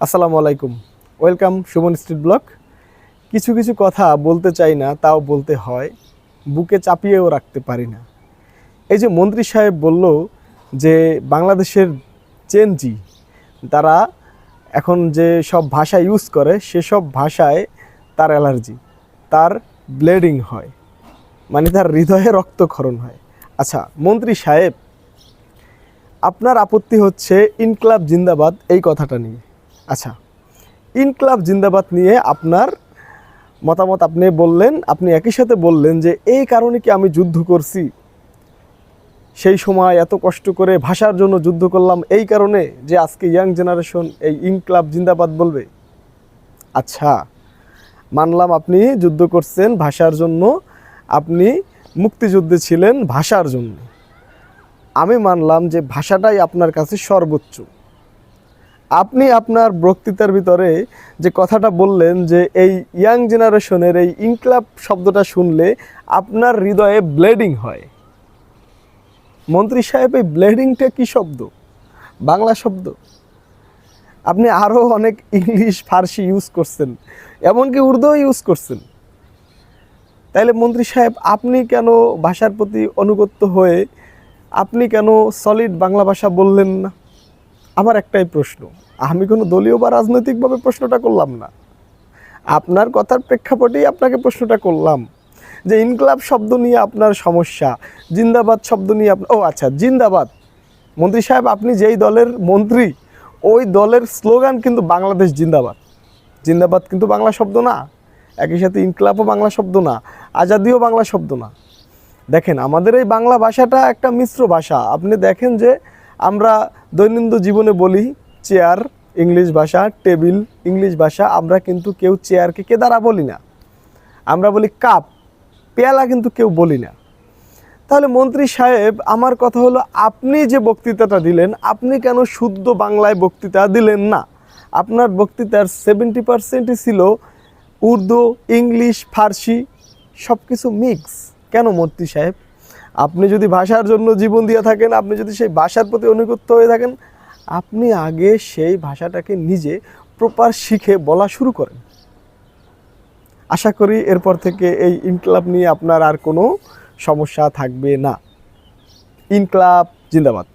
আসসালামু আলাইকুম। Welcome Suman street blog. কিছু কিছু কথা বলতে চাই না, তাও বলতে হয়, বুকে চাপিয়েও রাখতে পারি না। এই যে মন্ত্রী সাহেব বলল যে বাংলাদেশের চেনজি তারা এখন যে সব ভাষা ইউজ করে সেসব ভাষায় তার অ্যালার্জি, তার ব্লিডিং হয়, মানে তার হৃদয়ে রক্তক্ষরণ হয়। আচ্ছা মন্ত্রী সাহেব, আপনার আপত্তি হচ্ছে ইনকলাব জিন্দাবাদ এই কথাটা নিয়ে। আচ্ছা, ইনকলাব জিন্দাবাদ নিয়ে আপনার মতামত আপনি বললেন, আপনি একই সাথে বললেন যে এই কারণে কি আমি যুদ্ধ করছি, সেই সময় এত কষ্ট করে ভাষার জন্য যুদ্ধ করলাম এই কারণে যে আজকে ইয়াং জেনারেশন এই ইনকলাব জিন্দাবাদ বলবে। আচ্ছা, মানলাম আপনি যুদ্ধ করছেন ভাষার জন্য, আপনি মুক্তিযুদ্ধে ছিলেন ভাষার জন্য। আমি মানলাম যে ভাষাটাই আপনার কাছে সর্বোচ্চ। আপনি আপনার বক্তৃতার ভিতরে যে কথাটা বললেন যে এই ইয়াং জেনারেশনের এই ইনকলাব শব্দটা শুনলে আপনার হৃদয়ে ব্লিডিং হয়। মন্ত্রী সাহেব, এই ব্লিডিংটা কী শব্দ? বাংলা শব্দ? আপনি আরও অনেক ইংলিশ ফার্সি ইউজ করছেন, এমনকি উর্দুও ইউজ করছেন। তাইলে মন্ত্রী সাহেব, আপনি কেন ভাষার প্রতি অনুগত হয়ে আপনি কেন সলিড বাংলা ভাষা বললেন না? আমার একটাই প্রশ্ন, আমি কোনো দলীয় বা রাজনৈতিকভাবে প্রশ্নটা করলাম না, আপনার কথার প্রেক্ষাপটেই আপনাকে প্রশ্নটা করলাম যে ইনকলাব শব্দ নিয়ে আপনার সমস্যা, জিন্দাবাদ শব্দ নিয়ে ও আচ্ছা, জিন্দাবাদ। মন্ত্রী সাহেব, আপনি যেই দলের মন্ত্রী ওই দলের স্লোগান কিন্তু বাংলাদেশ জিন্দাবাদ। জিন্দাবাদ কিন্তু বাংলা শব্দ না, একই সাথে ইনকলাবও বাংলা শব্দ না, আজাদিও বাংলা শব্দ না। দেখেন, আমাদের এই বাংলা ভাষাটা একটা মিশ্র ভাষা। আপনি দেখেন যে আমরা দৈনন্দিন জীবনে বলি চেয়ার ইংলিশ ভাষা, টেবিল ইংলিশ ভাষা, আমরা কিন্তু কেউ চেয়ারকে কেদারা বলি না, আমরা বলি কাপ, পেয়ালা কিন্তু কেউ বলি না। তাহলে মন্ত্রী সাহেব, আমার কথা হলো, আপনি যে বক্তৃতাটা দিলেন আপনি কেন শুদ্ধ বাংলায় বক্তৃতা দিলেন না? আপনার বক্তৃতার 70% ছিল উর্দু, ইংলিশ, ফার্সি, সব কিছু মিক্স। কেন মন্ত্রী সাহেব? আপনি যদি ভাষার জন্য জীবন দিয়ে থাকেন, আপনি যদি সেই ভাষার প্রতি অনুগত হয়ে থাকেন, আপনি আগে সেই ভাষাটাকে নিজে প্রপার শিখে বলা শুরু করেন। আশা করি এরপর থেকে এই ইনকলাব নিয়ে আপনার আর কোনো সমস্যা থাকবে না। ইনকলাব জিন্দাবাদ।